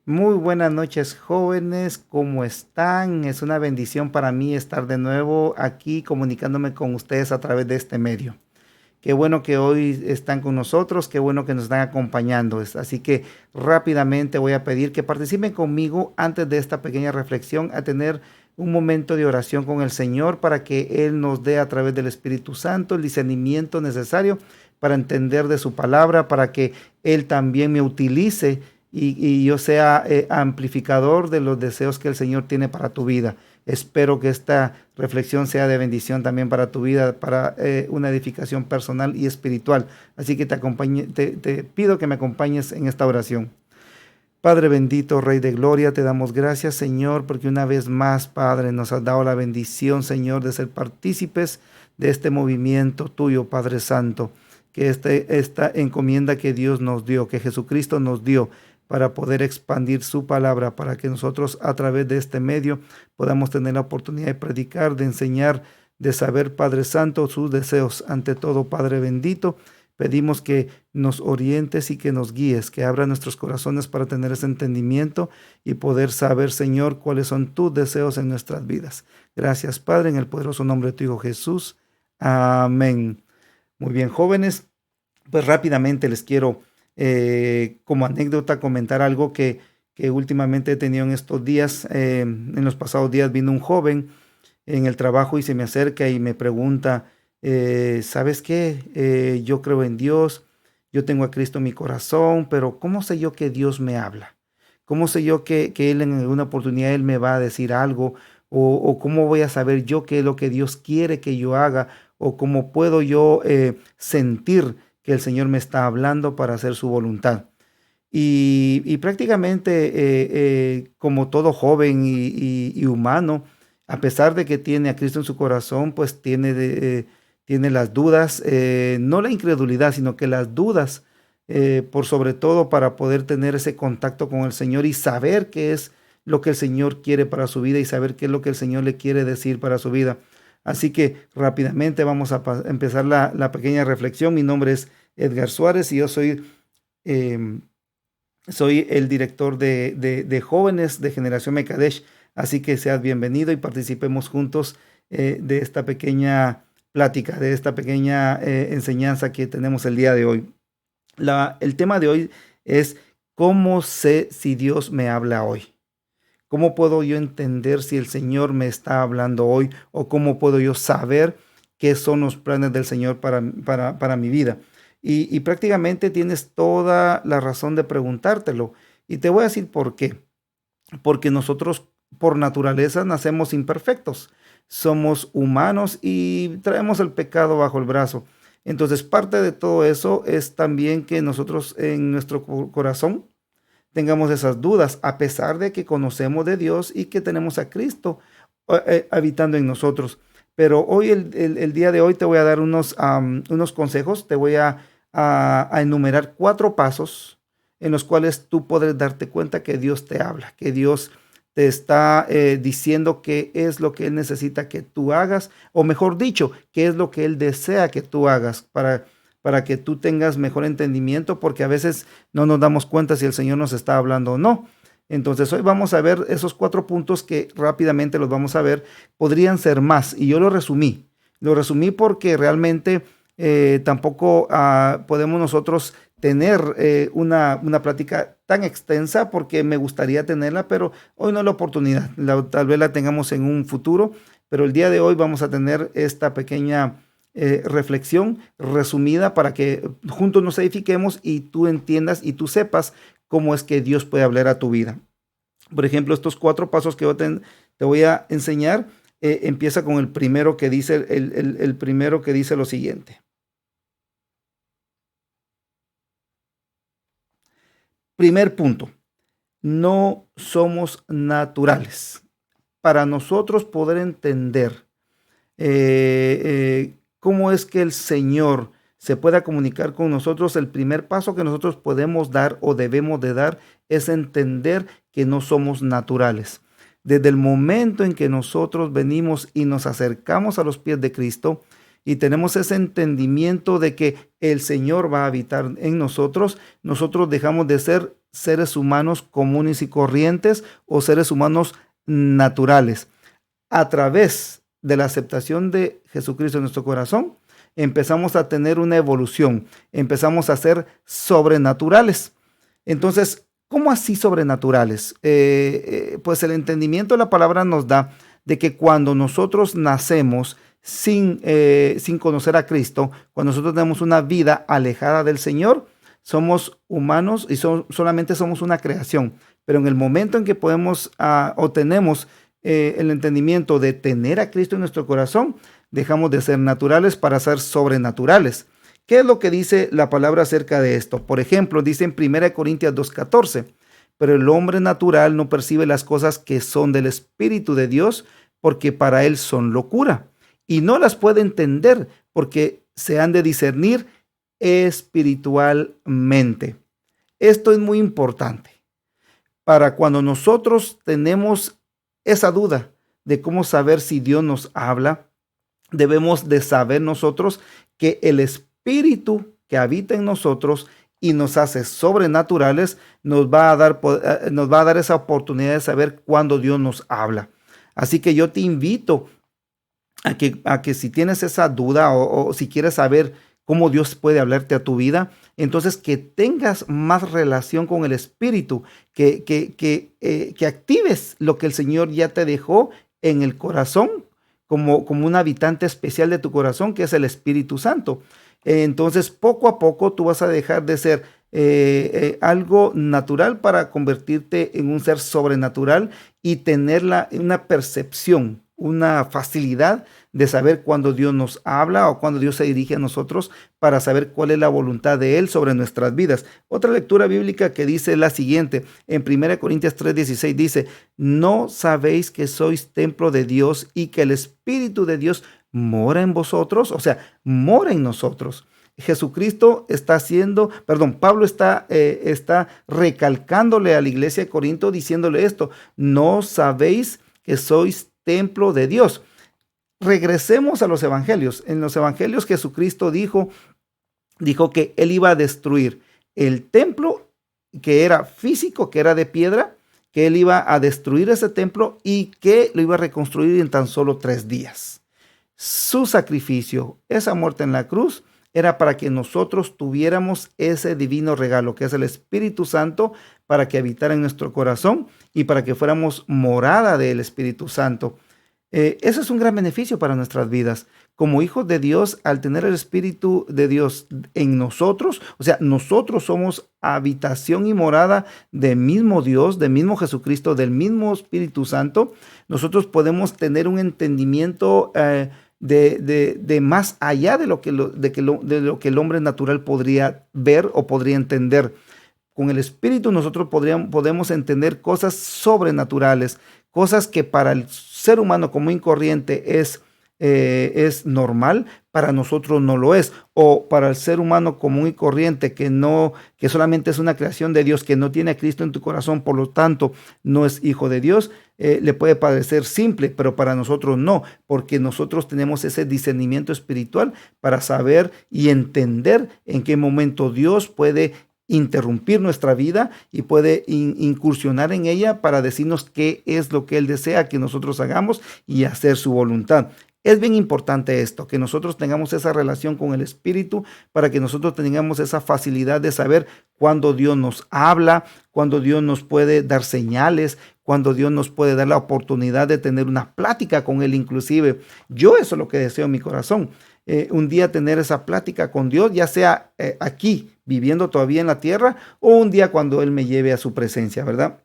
Muy buenas noches, jóvenes, ¿cómo están? Es una bendición para mí estar de nuevo aquí comunicándome con ustedes a través de este medio. Qué bueno que hoy están con nosotros, qué bueno que nos están acompañando. Así que rápidamente voy a pedir que participen conmigo antes de esta pequeña reflexión a tener un momento de oración con el Señor para que Él nos dé a través del Espíritu Santo el discernimiento necesario para entender de su palabra, para que Él también me utilice y yo sea amplificador de los deseos que el Señor tiene para tu vida. Espero que esta reflexión sea de bendición también para tu vida, para una edificación personal y espiritual. Así que te pido que me acompañes en esta oración. Padre bendito, Rey de Gloria, te damos gracias, Señor, porque una vez más, Padre, nos has dado la bendición, Señor, de ser partícipes de este movimiento tuyo, Padre Santo, que esta encomienda que Dios nos dio, que Jesucristo nos dio, para poder expandir su palabra, para que nosotros a través de este medio podamos tener la oportunidad de predicar, de enseñar, de saber, Padre Santo, sus deseos. Ante todo, Padre bendito, pedimos que nos orientes y que nos guíes, que abra nuestros corazones para tener ese entendimiento y poder saber, Señor, cuáles son tus deseos en nuestras vidas. Gracias, Padre, en el poderoso nombre de tu Hijo Jesús. Amén. Muy bien, jóvenes, pues rápidamente les quiero como anécdota comentar algo que últimamente he tenido en estos días. En los pasados días vino un joven en el trabajo y se me acerca y me pregunta, ¿sabes qué? Yo creo en Dios, yo tengo a Cristo en mi corazón, pero ¿cómo sé yo que Dios me habla? ¿Cómo sé yo que Él en alguna oportunidad Él me va a decir algo? O cómo voy a saber yo qué es lo que Dios quiere que yo haga? ¿O cómo puedo yo sentir que el Señor me está hablando para hacer su voluntad? Y prácticamente, como todo joven y humano, a pesar de que tiene a Cristo en su corazón, pues tiene las dudas, no la incredulidad, sino que las dudas, por sobre todo para poder tener ese contacto con el Señor y saber qué es lo que el Señor quiere para su vida y saber qué es lo que el Señor le quiere decir para su vida. Así que rápidamente vamos a empezar la pequeña reflexión. Mi nombre es Edgar Suárez y yo em, soy el director de jóvenes de Generación Mekadesh, así que seas bienvenido y participemos juntos de esta pequeña plática, de esta pequeña enseñanza que tenemos el día de hoy. El tema de hoy es cómo sé si Dios me habla hoy. ¿Cómo puedo yo entender si el Señor me está hablando hoy? ¿O cómo puedo yo saber qué son los planes del Señor para mi vida? Y prácticamente tienes toda la razón de preguntártelo. Y te voy a decir por qué. Porque nosotros por naturaleza nacemos imperfectos. Somos humanos y traemos el pecado bajo el brazo. Entonces parte de todo eso es también que nosotros en nuestro corazón tengamos esas dudas, a pesar de que conocemos de Dios y que tenemos a Cristo habitando en nosotros. Pero hoy, el día de hoy, te voy a dar unos consejos, te voy a enumerar 4 pasos en los cuales tú podrás darte cuenta que Dios te habla, que Dios te está diciendo qué es lo que Él necesita que tú hagas, o mejor dicho, qué es lo que Él desea que tú hagas para que tú tengas mejor entendimiento, porque a veces no nos damos cuenta si el Señor nos está hablando o no. Entonces hoy vamos a ver esos 4 puntos que rápidamente los vamos a ver. Podrían ser más y yo lo resumí. Lo resumí porque realmente tampoco podemos nosotros tener una plática tan extensa porque me gustaría tenerla, pero hoy no es la oportunidad. Tal vez la tengamos en un futuro, pero el día de hoy vamos a tener esta pequeña reflexión resumida para que juntos nos edifiquemos y tú entiendas y tú sepas cómo es que Dios puede hablar a tu vida. Por ejemplo, estos 4 pasos que yo te voy a enseñar, empieza con el primero que dice, el primero que dice lo siguiente. Primer punto, no somos naturales. Para nosotros poder entender cómo es que el Señor se pueda comunicar con nosotros, el primer paso que nosotros podemos dar o debemos de dar es entender que no somos naturales. Desde el momento en que nosotros venimos y nos acercamos a los pies de Cristo y tenemos ese entendimiento de que el Señor va a habitar en nosotros, nosotros dejamos de ser seres humanos comunes y corrientes o seres humanos naturales. A través de la aceptación de Jesucristo en nuestro corazón, empezamos a tener una evolución, empezamos a ser sobrenaturales. Entonces, ¿cómo así sobrenaturales? Pues el entendimiento de la palabra nos da de que cuando nosotros nacemos sin conocer a Cristo, cuando nosotros tenemos una vida alejada del Señor, somos humanos y solamente somos una creación. Pero en el momento en que podemos o tenemos el entendimiento de tener a Cristo en nuestro corazón, dejamos de ser naturales para ser sobrenaturales. ¿Qué es lo que dice la palabra acerca de esto? Por ejemplo, dice en 1 Corintios 2:14, pero el hombre natural no percibe las cosas que son del Espíritu de Dios, porque para él son locura, y no las puede entender, porque se han de discernir espiritualmente. Esto es muy importante. Para cuando nosotros tenemos esa duda de cómo saber si Dios nos habla, debemos de saber nosotros que el Espíritu que habita en nosotros y nos hace sobrenaturales, nos va a dar esa oportunidad de saber cuándo Dios nos habla. Así que yo te invito a que si tienes esa duda o si quieres saber cómo Dios puede hablarte a tu vida, entonces que tengas más relación con el Espíritu, que actives lo que el Señor ya te dejó en el corazón, como un habitante especial de tu corazón, que es el Espíritu Santo. Entonces, poco a poco tú vas a dejar de ser algo natural para convertirte en un ser sobrenatural y tener una percepción, una facilidad de saber cuando Dios nos habla o cuando Dios se dirige a nosotros, para saber cuál es la voluntad de Él sobre nuestras vidas. Otra lectura bíblica que dice la siguiente, en 1 Corintios 3:16 dice, ¿no sabéis que sois templo de Dios y que el Espíritu de Dios mora en vosotros? O sea, mora en nosotros. Pablo está recalcándole a la iglesia de Corinto, diciéndole esto, no sabéis que sois templo de Dios. Regresemos a los evangelios. En los evangelios Jesucristo dijo que Él iba a destruir el templo que era físico, que era de piedra, que Él iba a destruir ese templo y que lo iba a reconstruir en tan solo 3 días. Su sacrificio, esa muerte en la cruz, era para que nosotros tuviéramos ese divino regalo, que es el Espíritu Santo, para que habitara en nuestro corazón y para que fuéramos morada del Espíritu Santo. Eso es un gran beneficio para nuestras vidas. Como hijos de Dios, al tener el Espíritu de Dios en nosotros, o sea, nosotros somos habitación y morada del mismo Dios, del mismo Jesucristo, del mismo Espíritu Santo, nosotros podemos tener un entendimiento de más allá de lo que el hombre natural podría ver o podría entender. Con el Espíritu nosotros podemos entender cosas sobrenaturales, cosas que para el ser humano común y corriente es normal, para nosotros no lo es. O para el ser humano común y corriente que solamente es una creación de Dios, que no tiene a Cristo en tu corazón, por lo tanto no es hijo de Dios, le puede parecer simple, pero para nosotros no, porque nosotros tenemos ese discernimiento espiritual para saber y entender en qué momento Dios puede interrumpir nuestra vida y puede incursionar en ella para decirnos qué es lo que Él desea que nosotros hagamos y hacer su voluntad. Es bien importante esto, que nosotros tengamos esa relación con el Espíritu para que nosotros tengamos esa facilidad de saber cuándo Dios nos habla, cuándo Dios nos puede dar señales, cuando Dios nos puede dar la oportunidad de tener una plática con Él inclusive. Yo eso es lo que deseo en mi corazón. Un día tener esa plática con Dios, ya sea aquí, viviendo todavía en la tierra, o un día cuando Él me lleve a su presencia, ¿verdad?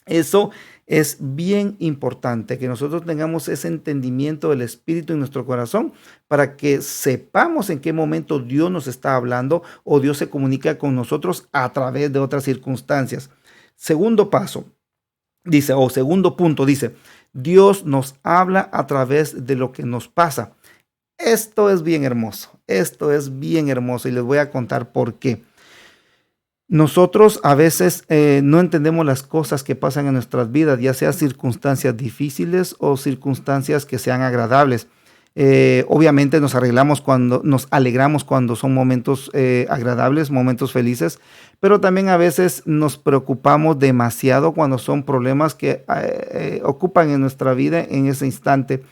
Eso es bien importante, que nosotros tengamos ese entendimiento del Espíritu en nuestro corazón para que sepamos en qué momento Dios nos está hablando o Dios se comunica con nosotros a través de otras circunstancias. Segundo punto, dice, Dios nos habla a través de lo que nos pasa. Esto es bien hermoso y les voy a contar por qué. Nosotros a veces no entendemos las cosas que pasan en nuestras vidas, ya sea circunstancias difíciles o circunstancias que sean agradables. Obviamente nos alegramos cuando son momentos agradables, momentos felices, pero también a veces nos preocupamos demasiado cuando son problemas que ocupan en nuestra vida en ese instante.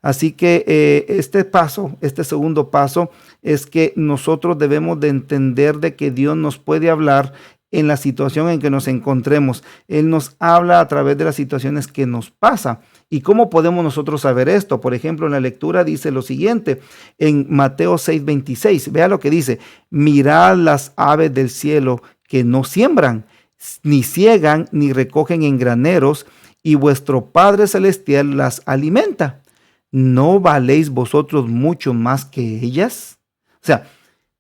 Así que este segundo paso es que nosotros debemos de entender de que Dios nos puede hablar en la situación en que nos encontremos. Él nos habla a través de las situaciones que nos pasa. ¿Y cómo podemos nosotros saber esto? Por ejemplo, en la lectura dice lo siguiente, en Mateo 6:26, vea lo que dice: mirad las aves del cielo que no siembran, ni ciegan, ni recogen en graneros, y vuestro Padre Celestial las alimenta. ¿No valéis vosotros mucho más que ellas? O sea,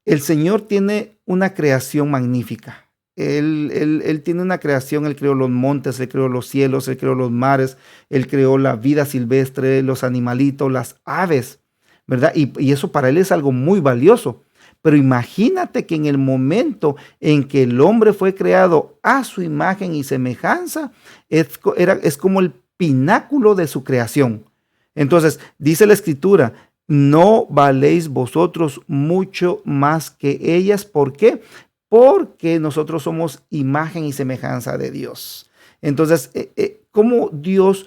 el Señor tiene una creación magnífica. Él tiene una creación, Él creó los montes, Él creó los cielos, Él creó los mares, Él creó la vida silvestre, los animalitos, las aves, ¿verdad? Y eso para Él es algo muy valioso. Pero imagínate que en el momento en que el hombre fue creado a su imagen y semejanza, es como el pináculo de su creación. Entonces, dice la Escritura, no valéis vosotros mucho más que ellas. ¿Por qué? Porque nosotros somos imagen y semejanza de Dios. Entonces, ¿cómo Dios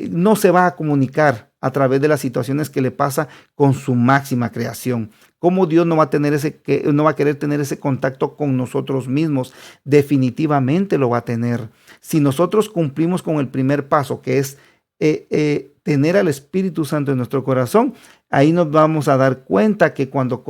no se va a comunicar a través de las situaciones que le pasa con su máxima creación? ¿Cómo Dios no va a querer tener ese contacto con nosotros mismos? Definitivamente lo va a tener. Si nosotros cumplimos con el primer paso, que es tener al Espíritu Santo en nuestro corazón, ahí nos vamos a dar cuenta que cuando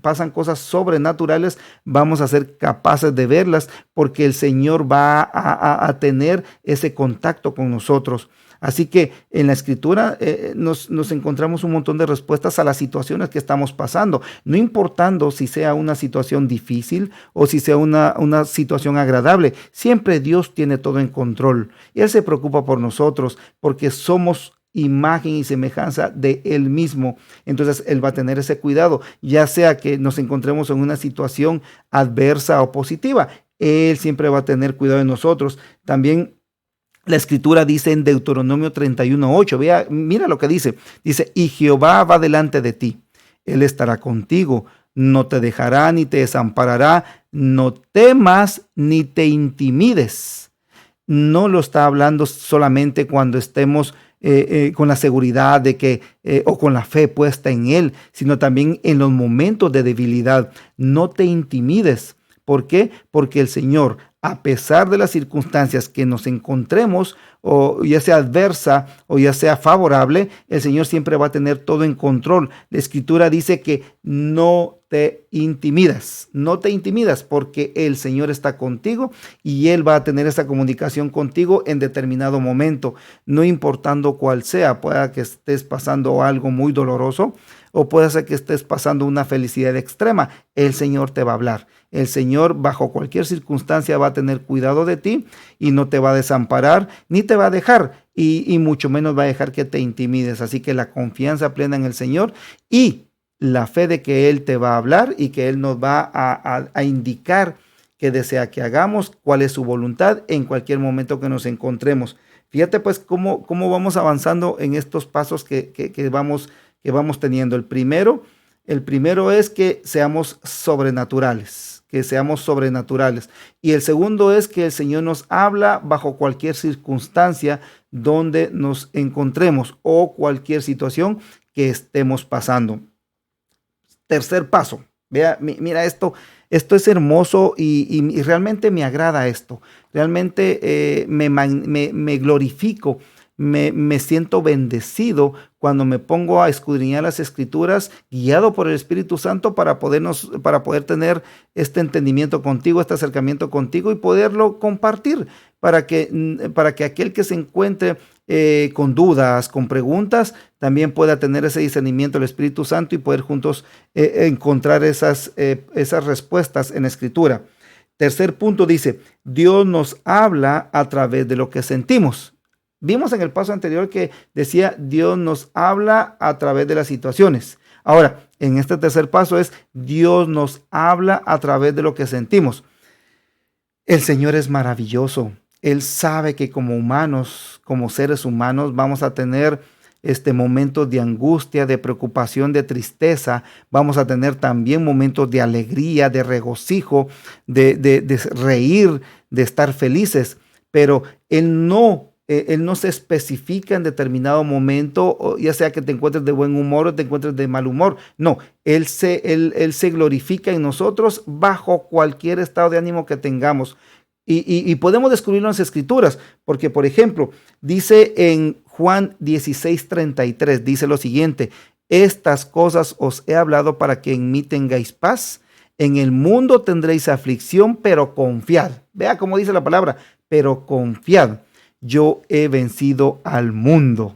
pasan cosas sobrenaturales, vamos a ser capaces de verlas, porque el Señor va a tener ese contacto con nosotros. Así que en la Escritura nos encontramos un montón de respuestas a las situaciones que estamos pasando, no importando si sea una situación difícil o si sea una situación agradable. Siempre Dios tiene todo en control y Él se preocupa por nosotros porque somos imagen y semejanza de Él mismo. Entonces Él va a tener ese cuidado, ya sea que nos encontremos en una situación adversa o positiva. Él siempre va a tener cuidado de nosotros. También la Escritura dice en Deuteronomio 31:8, mira lo que dice. Dice, y Jehová va delante de ti, Él estará contigo, no te dejará ni te desamparará, no temas ni te intimides. No lo está hablando solamente cuando estemos con la seguridad de que, o con la fe puesta en Él, sino también en los momentos de debilidad. No te intimides. ¿Por qué? Porque el Señor, a pesar de las circunstancias que nos encontremos, o ya sea adversa o ya sea favorable, el Señor siempre va a tener todo en control. La Escritura dice que no te intimidas porque el Señor está contigo y Él va a tener esa comunicación contigo en determinado momento, no importando cuál sea. Pueda que estés pasando algo muy doloroso o puede ser que estés pasando una felicidad extrema, el Señor te va a hablar. El Señor bajo cualquier circunstancia va a tener cuidado de ti y no te va a desamparar ni te va a dejar y mucho menos va a dejar que te intimides. Así que la confianza plena en el Señor y la fe de que Él te va a hablar y que Él nos va a indicar qué desea que hagamos, cuál es su voluntad en cualquier momento que nos encontremos. Fíjate pues cómo vamos avanzando en estos pasos que vamos teniendo. El primero es que seamos sobrenaturales. Y el segundo es que el Señor nos habla bajo cualquier circunstancia donde nos encontremos o cualquier situación que estemos pasando. Tercer paso, mira esto es hermoso y realmente me agrada esto. Realmente me glorifico. Me siento bendecido cuando me pongo a escudriñar las Escrituras, guiado por el Espíritu Santo para poder tener este entendimiento contigo, este acercamiento contigo y poderlo compartir para que aquel que se encuentre con dudas, con preguntas, también pueda tener ese discernimiento del Espíritu Santo y poder juntos encontrar esas respuestas en la Escritura. Tercer punto dice, Dios nos habla a través de lo que sentimos. Vimos en el paso anterior que decía, Dios nos habla a través de las situaciones. Ahora, en este tercer paso es, Dios nos habla a través de lo que sentimos. El Señor es maravilloso. Él sabe que como humanos, como seres humanos, vamos a tener momentos de angustia, de preocupación, de tristeza. Vamos a tener también momentos de alegría, de regocijo, de reír, de estar felices. Pero Él no se especifica en determinado momento, ya sea que te encuentres de buen humor o te encuentres de mal humor. No, Él se glorifica en nosotros bajo cualquier estado de ánimo que tengamos. Y podemos descubrirlo en las Escrituras, porque, por ejemplo, dice en Juan 16:33, dice lo siguiente: estas cosas os he hablado para que en mí tengáis paz. En el mundo tendréis aflicción, pero confiad. Vea cómo dice la palabra, pero confiad. Yo he vencido al mundo.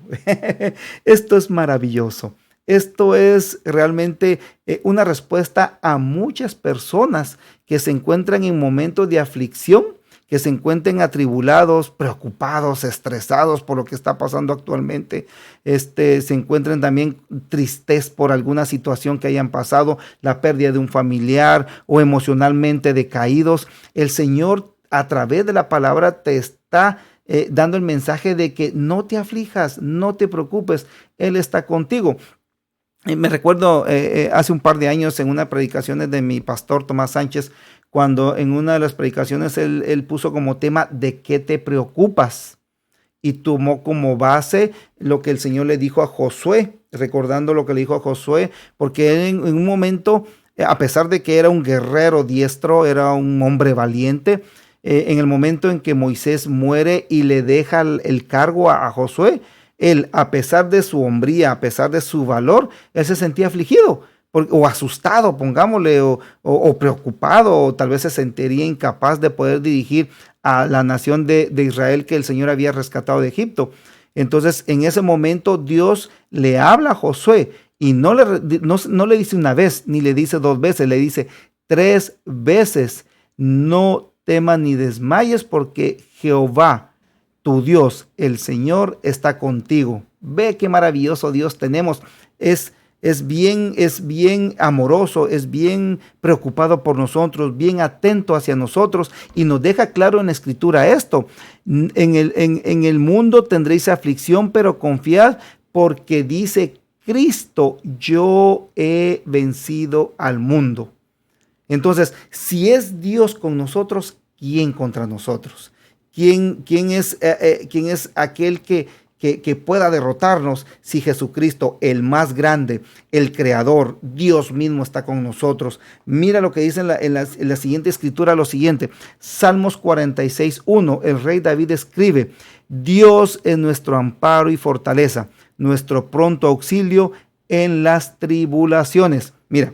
Esto es maravilloso. Esto es realmente una respuesta a muchas personas que se encuentran en momentos de aflicción, que se encuentren atribulados, preocupados, estresados por lo que está pasando actualmente. Se encuentren también tristes por alguna situación que hayan pasado, la pérdida de un familiar o emocionalmente decaídos. El Señor, a través de la palabra, te está dando el mensaje de que no te aflijas, no te preocupes, Él está contigo. Me recuerdo hace un par de años en una predicación de mi pastor Tomás Sánchez, cuando en una de las predicaciones él puso como tema ¿de qué te preocupas? Y tomó como base lo que el Señor le dijo a Josué, recordando lo que le dijo a Josué, porque él en un momento, a pesar de que era un guerrero diestro, era un hombre valiente, en el momento en que Moisés muere y le deja el cargo a Josué, él, a pesar de su hombría, a pesar de su valor, él se sentía afligido o asustado, pongámosle, o preocupado, o tal vez se sentiría incapaz de poder dirigir a la nación de Israel que el Señor había rescatado de Egipto. Entonces, en ese momento, Dios le habla a Josué y no le dice una vez, ni le dice dos veces, le dice 3 veces: no temas ni desmayes, porque Jehová, tu Dios, el Señor, está contigo. Ve qué maravilloso Dios tenemos. Es bien amoroso, es bien preocupado por nosotros, bien atento hacia nosotros, y nos deja claro en la Escritura esto: en el mundo tendréis aflicción, pero confiad, porque dice Cristo, yo he vencido al mundo. Entonces, si es Dios con nosotros, ¿quién contra nosotros? ¿Quién es aquel que pueda derrotarnos si Jesucristo, el más grande, el creador, Dios mismo, está con nosotros? Mira lo que dice en la siguiente escritura, lo siguiente: Salmos 46:1, el rey David escribe: Dios es nuestro amparo y fortaleza, nuestro pronto auxilio en las tribulaciones. Mira,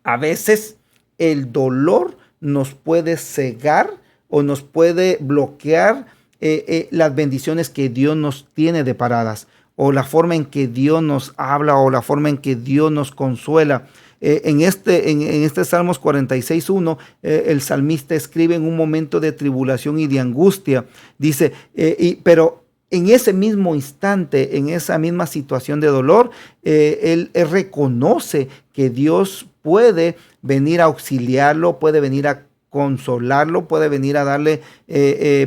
a veces el dolor nos puede cegar o nos puede bloquear las bendiciones que Dios nos tiene deparadas, o la forma en que Dios nos habla, o la forma en que Dios nos consuela. En este Salmos 46:1, el salmista escribe en un momento de tribulación y de angustia. Dice, pero en ese mismo instante, en esa misma situación de dolor, él reconoce que Dios puede venir a auxiliarlo, puede venir a consolarlo, puede venir a darle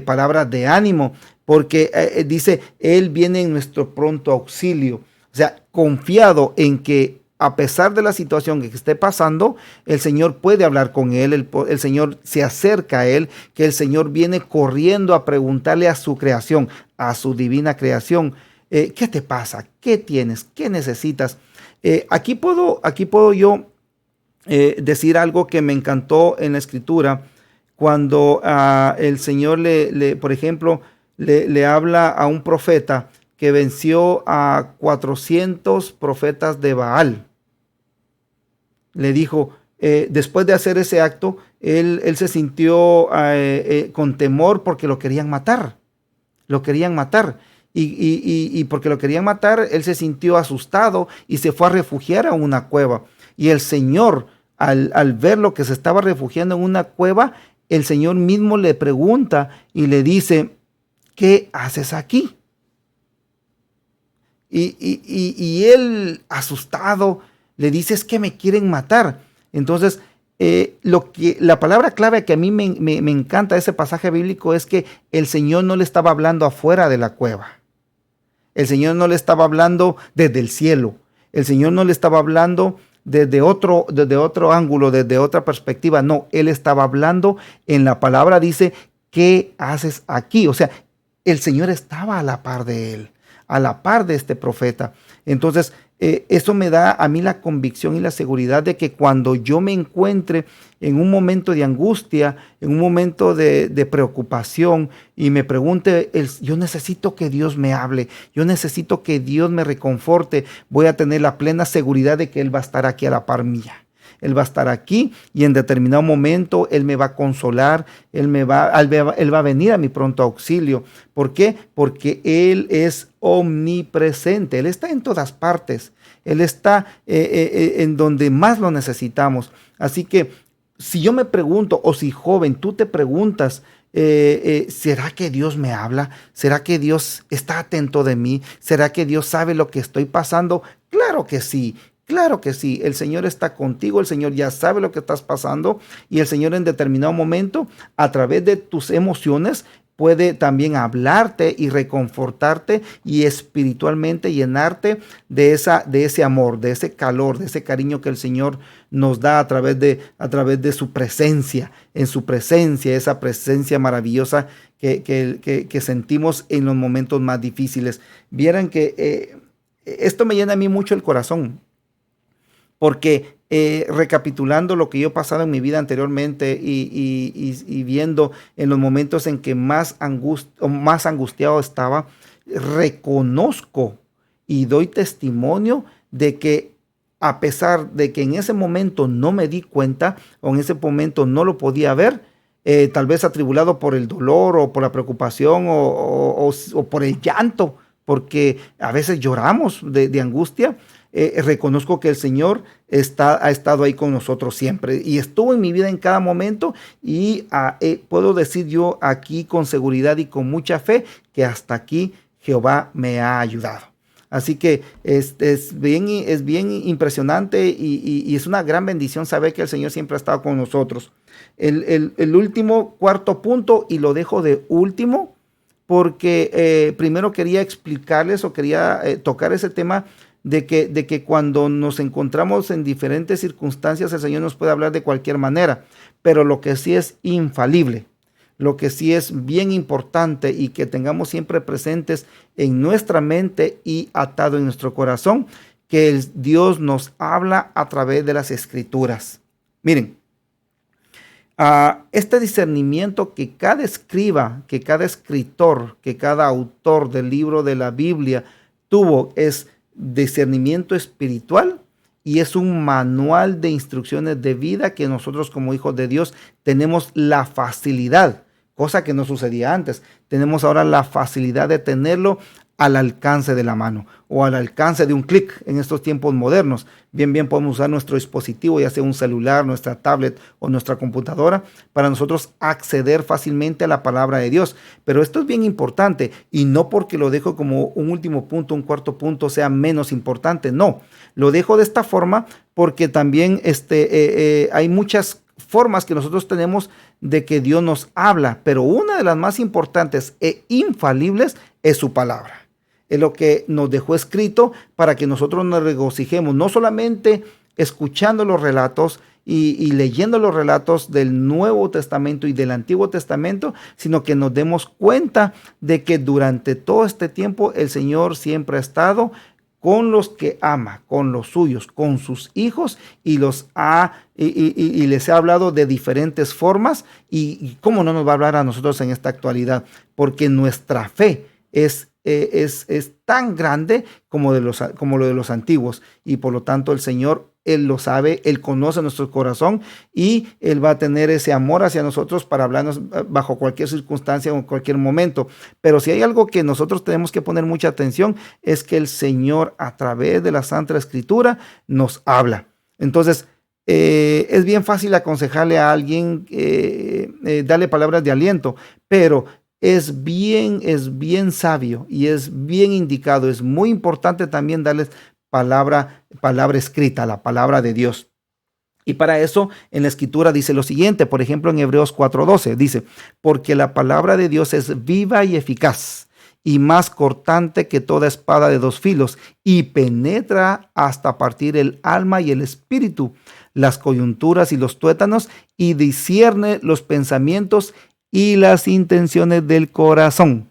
palabras de ánimo, porque dice, Él viene en nuestro pronto auxilio. O sea, confiado en que a pesar de la situación que esté pasando, el Señor puede hablar con él, el Señor se acerca a él, que el Señor viene corriendo a preguntarle a su creación, a su divina creación: ¿qué te pasa? ¿Qué tienes? ¿Qué necesitas? Aquí puedo yo decir algo que me encantó en la Escritura, cuando el Señor por ejemplo, le habla a un profeta que venció a 400 profetas de Baal. Le dijo, después de hacer ese acto, él se sintió con temor porque lo querían matar. Lo querían matar. Y porque lo querían matar, él se sintió asustado y se fue a refugiar a una cueva. Y el Señor, al ver lo que se estaba refugiando en una cueva, el Señor mismo le pregunta y le dice: ¿qué haces aquí? Y él, asustado, le dice: es que me quieren matar. Entonces, la palabra clave que a mí me encanta de ese pasaje bíblico es que el Señor no le estaba hablando afuera de la cueva. El Señor no le estaba hablando desde el cielo. El Señor no le estaba hablando desde otro ángulo, desde otra perspectiva. No, Él estaba hablando en la palabra. Dice, ¿qué haces aquí? O sea, el Señor estaba a la par de él, a la par de este profeta. Entonces, eso me da a mí la convicción y la seguridad de que cuando yo me encuentre en un momento de angustia, en un momento de preocupación y me pregunte, yo necesito que Dios me hable, yo necesito que Dios me reconforte, voy a tener la plena seguridad de que Él va a estar aquí a la par mía. Él va a estar aquí y en determinado momento Él me va a consolar, Él va a venir a mi pronto auxilio. ¿Por qué? Porque Él es omnipresente, Él está en todas partes, Él está en donde más lo necesitamos. Así que si yo me pregunto, o si joven, tú te preguntas, ¿será que Dios me habla? ¿Será que Dios está atento de mí? ¿Será que Dios sabe lo que estoy pasando? Claro que sí. Claro que sí, el Señor está contigo, el Señor ya sabe lo que estás pasando y el Señor en determinado momento, a través de tus emociones, puede también hablarte y reconfortarte y espiritualmente llenarte de ese amor, de ese calor, de ese cariño que el Señor nos da a través de su presencia, en su presencia, esa presencia maravillosa que sentimos en los momentos más difíciles. Vieran que esto me llena a mí mucho el corazón. Porque recapitulando lo que yo he pasado en mi vida anteriormente y viendo en los momentos en que más angustiado estaba, reconozco y doy testimonio de que a pesar de que en ese momento no me di cuenta o en ese momento no lo podía ver, tal vez atribulado por el dolor o por la preocupación o por el llanto, porque a veces lloramos de angustia. Reconozco que el Señor ha estado ahí con nosotros siempre y estuvo en mi vida en cada momento y puedo decir yo aquí con seguridad y con mucha fe que hasta aquí Jehová me ha ayudado. Así que es bien impresionante y es una gran bendición saber que el Señor siempre ha estado con nosotros. El último, cuarto punto, y lo dejo de último porque primero quería explicarles o quería tocar ese tema de que cuando nos encontramos en diferentes circunstancias, el Señor nos puede hablar de cualquier manera, pero lo que sí es infalible, lo que sí es bien importante y que tengamos siempre presentes en nuestra mente y atado en nuestro corazón, que Dios nos habla a través de las Escrituras. Miren, este discernimiento que cada escriba, que cada escritor, que cada autor del libro de la Biblia tuvo es discernimiento espiritual y es un manual de instrucciones de vida que nosotros como hijos de Dios tenemos la facilidad, cosa que no sucedía antes. Tenemos ahora la facilidad de tenerlo al alcance de la mano o al alcance de un clic en estos tiempos modernos. Bien podemos usar nuestro dispositivo, ya sea un celular, nuestra tablet o nuestra computadora, para nosotros acceder fácilmente a la palabra de Dios. Pero esto es bien importante y no porque lo dejo como un último punto, un cuarto punto sea menos importante. No, lo dejo de esta forma porque también hay muchas formas que nosotros tenemos de que Dios nos habla, pero una de las más importantes e infalibles es su palabra. Es lo que nos dejó escrito para que nosotros nos regocijemos, no solamente escuchando los relatos y leyendo los relatos del Nuevo Testamento y del Antiguo Testamento, sino que nos demos cuenta de que durante todo este tiempo el Señor siempre ha estado con los que ama, con los suyos, con sus hijos y les ha hablado de diferentes formas y cómo no nos va a hablar a nosotros en esta actualidad, porque nuestra fe es tan grande como lo de los antiguos y por lo tanto el Señor, Él lo sabe, Él conoce nuestro corazón y Él va a tener ese amor hacia nosotros para hablarnos bajo cualquier circunstancia o en cualquier momento. Pero si hay algo que nosotros tenemos que poner mucha atención es que el Señor a través de la Santa Escritura nos habla. Entonces, es bien fácil aconsejarle a alguien, darle palabras de aliento, pero es bien sabio y es bien indicado, es muy importante también darles palabra escrita, la palabra de Dios. Y para eso en la Escritura dice lo siguiente, por ejemplo en Hebreos 4:12, dice, porque la palabra de Dios es viva y eficaz y más cortante que toda espada de dos filos, y penetra hasta partir el alma y el espíritu, las coyunturas y los tuétanos, y discierne los pensamientos y las intenciones del corazón.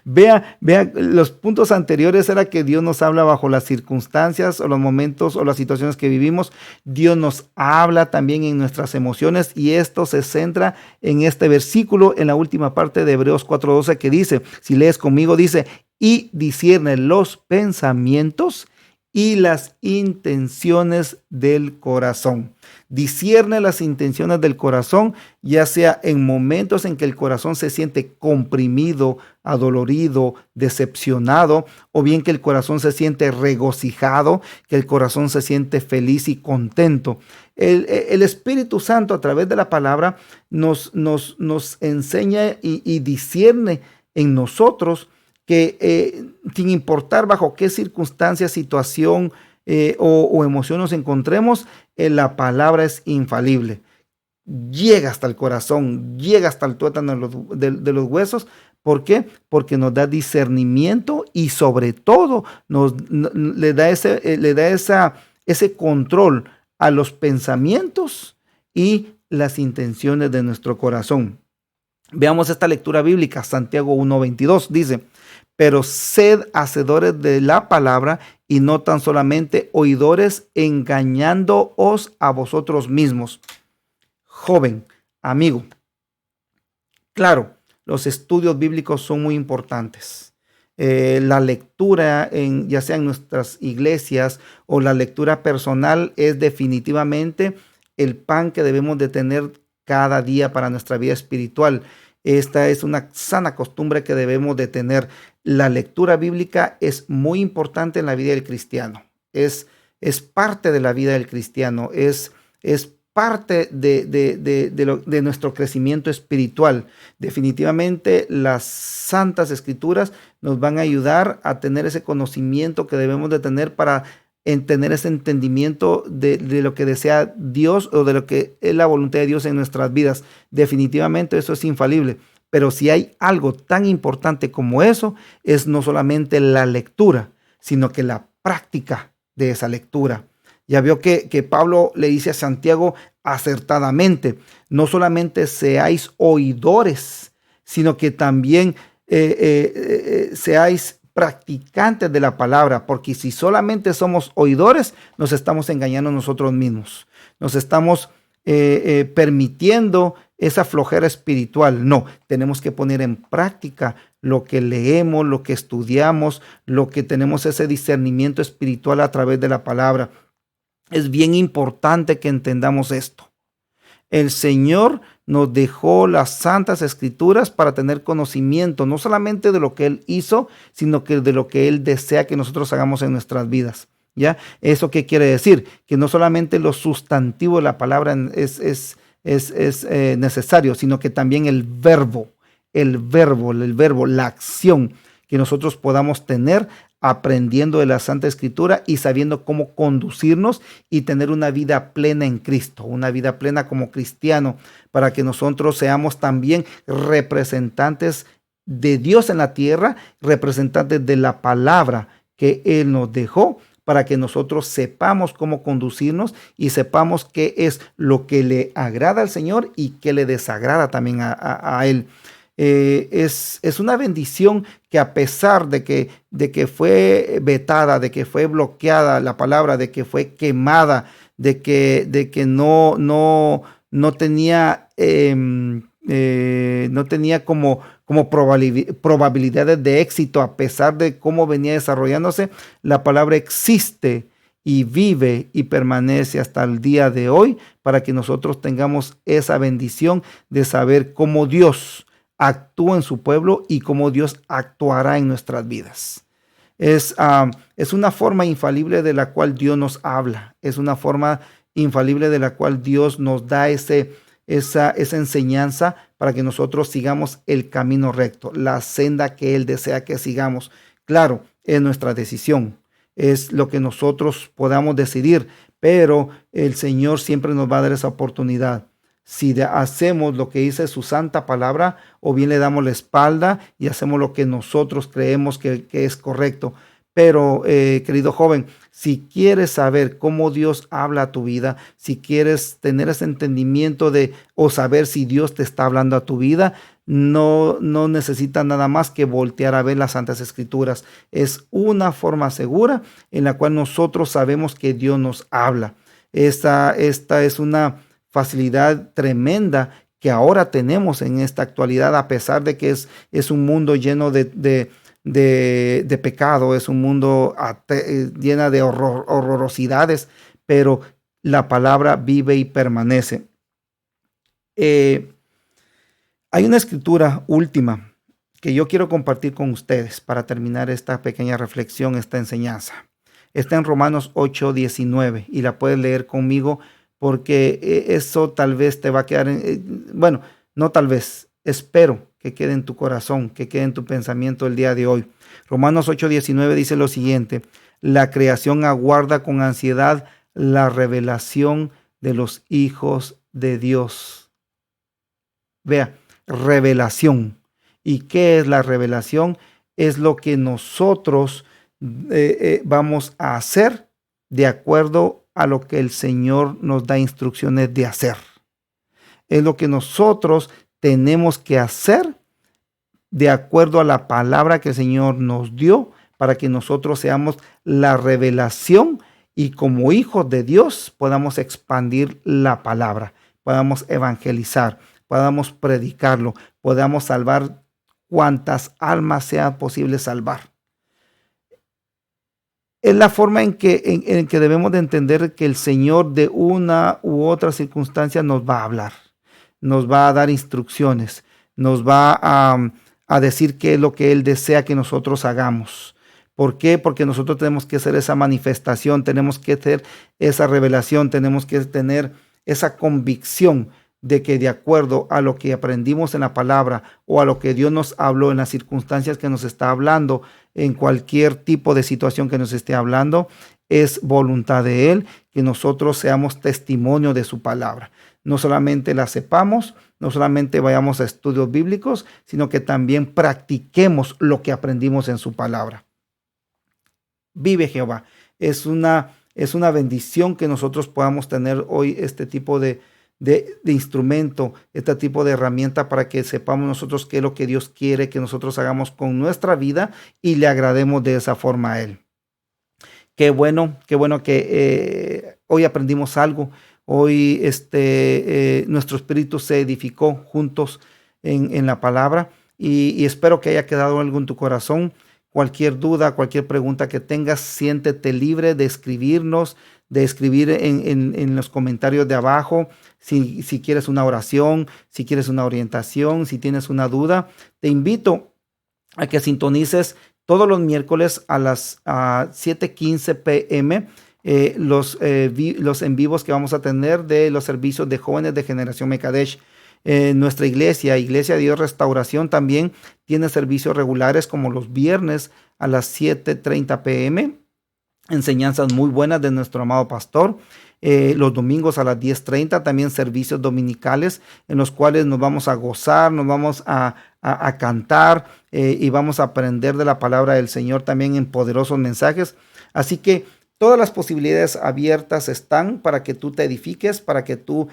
Vea, los puntos anteriores era que Dios nos habla bajo las circunstancias o los momentos o las situaciones que vivimos. Dios nos habla también en nuestras emociones, y esto se centra en este versículo, en la última parte de Hebreos 4:12, que dice, si lees conmigo, dice, y discierne los pensamientos y las intenciones del corazón. Discierne las intenciones del corazón, ya sea en momentos en que el corazón se siente comprimido, adolorido, decepcionado, o bien que el corazón se regocijado, que el corazón se siente feliz y contento. El Espíritu Santo, a través de la palabra, nos enseña y discierne en nosotros que sin importar bajo qué circunstancia, situación o emoción nos encontremos, la palabra es infalible. Llega hasta el corazón, llega hasta el tuétano de los huesos. ¿Por qué? Porque nos da discernimiento y sobre todo le da ese control a los pensamientos y las intenciones de nuestro corazón. Veamos esta lectura bíblica, Santiago 1:22, dice, pero sed hacedores de la palabra y no tan solamente oidores, engañándoos a vosotros mismos. Joven, amigo, claro, los estudios bíblicos son muy importantes. La lectura, ya sea en nuestras iglesias o la lectura personal, es definitivamente el pan que debemos de tener cada día para nuestra vida espiritual. Esta es una sana costumbre que debemos de tener. La lectura bíblica es muy importante en la vida del cristiano. Es parte de la vida del cristiano. Es parte de nuestro crecimiento espiritual. Definitivamente las santas escrituras nos van a ayudar a tener ese conocimiento que debemos de tener para tener ese entendimiento de lo que desea Dios o de lo que es la voluntad de Dios en nuestras vidas. Definitivamente eso es infalible. Pero si hay algo tan importante como eso, es no solamente la lectura, sino que la práctica de esa lectura. Ya vio que Pablo le dice a Santiago acertadamente, no solamente seáis oidores, sino que también seáis practicantes de la palabra, porque si solamente somos oidores, nos estamos engañando nosotros mismos, nos estamos permitiendo esa flojera espiritual. No, tenemos que poner en práctica lo que leemos, lo que estudiamos, lo que tenemos ese discernimiento espiritual a través de la palabra. Es bien importante que entendamos esto. El Señor nos dejó las santas escrituras para tener conocimiento, no solamente de lo que Él hizo, sino que de lo que Él desea que nosotros hagamos en nuestras vidas. ¿Ya? ¿Eso qué quiere decir? Que no solamente lo sustantivo de la palabra es necesario, sino que también el verbo, la acción que nosotros podamos tener aprendiendo de la Santa Escritura y sabiendo cómo conducirnos y tener una vida plena en Cristo, una vida plena como cristiano, para que nosotros seamos también representantes de Dios en la tierra, representantes de la palabra que Él nos dejó, para que nosotros sepamos cómo conducirnos y sepamos qué es lo que le agrada al Señor y qué le desagrada también a Él. Es una bendición que, a pesar de que fue vetada, de que fue bloqueada la palabra, de que fue quemada, de que no tenía como probabilidades de éxito, a pesar de cómo venía desarrollándose, la palabra existe y vive y permanece hasta el día de hoy, para que nosotros tengamos esa bendición de saber cómo Dios actúa en su pueblo y cómo Dios actuará en nuestras vidas. Es una forma infalible de la cual Dios nos habla, es una forma infalible de la cual Dios nos da esa enseñanza para que nosotros sigamos el camino recto, la senda que Él desea que sigamos. Claro, es nuestra decisión, es lo que nosotros podamos decidir, pero el Señor siempre nos va a dar esa oportunidad. si hacemos lo que dice su santa palabra o bien le damos la espalda y hacemos lo que nosotros creemos que es correcto. Pero, querido joven, si quieres saber cómo Dios habla a tu vida, si quieres tener ese entendimiento o saber si Dios te está hablando a tu vida, no necesitas nada más que voltear a ver las Santas Escrituras. Es una forma segura en la cual nosotros sabemos que Dios nos habla. Esta es una facilidad tremenda que ahora tenemos en esta actualidad, a pesar de que es un mundo lleno de pecado, es un mundo llena de horrorosidades, pero la palabra vive y permanece. Hay una escritura última que yo quiero compartir con ustedes para terminar esta pequeña reflexión, esta enseñanza. Está en Romanos 8:19 y la puedes leer conmigo porque eso tal vez te va a quedar, bueno, no tal vez, espero que quede en tu corazón, que quede en tu pensamiento el día de hoy. Romanos 8:19 dice lo siguiente: la creación aguarda con ansiedad la revelación de los hijos de Dios. Vea, revelación. ¿Y qué es la revelación? Es lo que nosotros vamos a hacer de acuerdo a lo que el Señor nos da instrucciones de hacer. Es lo que nosotros tenemos que hacer de acuerdo a la palabra que el Señor nos dio para que nosotros seamos la revelación y como hijos de Dios podamos expandir la palabra, podamos evangelizar, podamos predicarlo, podamos salvar cuantas almas sea posible salvar. Es la forma en que debemos de entender que el Señor de una u otra circunstancia nos va a hablar, nos va a dar instrucciones, nos va a decir qué es lo que Él desea que nosotros hagamos. ¿Por qué? Porque nosotros tenemos que hacer esa manifestación, tenemos que hacer esa revelación, tenemos que tener esa convicción de que de acuerdo a lo que aprendimos en la palabra o a lo que Dios nos habló en las circunstancias que nos está hablando, en cualquier tipo de situación que nos esté hablando, es voluntad de Él que nosotros seamos testimonio de su palabra. No solamente la sepamos, no solamente vayamos a estudios bíblicos, sino que también practiquemos lo que aprendimos en su palabra. Vive Jehová. Es una bendición que nosotros podamos tener hoy este tipo de instrumento, este tipo de herramienta para que sepamos nosotros qué es lo que Dios quiere que nosotros hagamos con nuestra vida y le agrademos de esa forma a Él. Qué bueno que hoy aprendimos algo. Hoy nuestro espíritu se edificó juntos en la palabra y espero que haya quedado algo en tu corazón. Cualquier duda, cualquier pregunta que tengas, siéntete libre de escribirnos, de escribir en los comentarios de abajo. Si quieres una oración, si quieres una orientación, si tienes una duda, te invito a que sintonices todos los miércoles a las 7:15 p.m. Los en vivos que vamos a tener de los servicios de jóvenes de Generación Mekadesh. Nuestra iglesia Dios Restauración, también tiene servicios regulares como los viernes a las 7:30 p.m. Enseñanzas muy buenas de nuestro amado pastor. Los domingos a las 10:30 también servicios dominicales en los cuales nos vamos a gozar, nos vamos a cantar y vamos a aprender de la palabra del Señor también en poderosos mensajes. Así que todas las posibilidades abiertas están para que tú te edifiques, para que tú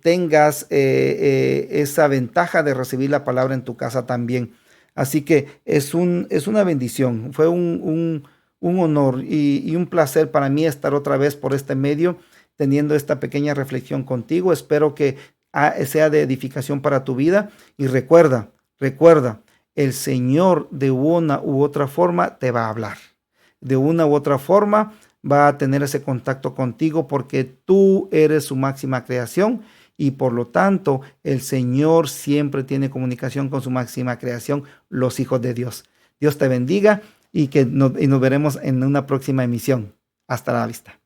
tengas esa ventaja de recibir la palabra en tu casa también. Así que es una bendición, fue un honor y un placer para mí estar otra vez por este medio teniendo esta pequeña reflexión contigo. Espero que sea de edificación para tu vida y recuerda, el Señor de una u otra forma te va a hablar. De una u otra forma va a tener ese contacto contigo porque tú eres su máxima creación y por lo tanto el Señor siempre tiene comunicación con su máxima creación, los hijos de Dios. Dios te bendiga y nos veremos en una próxima emisión. Hasta la vista.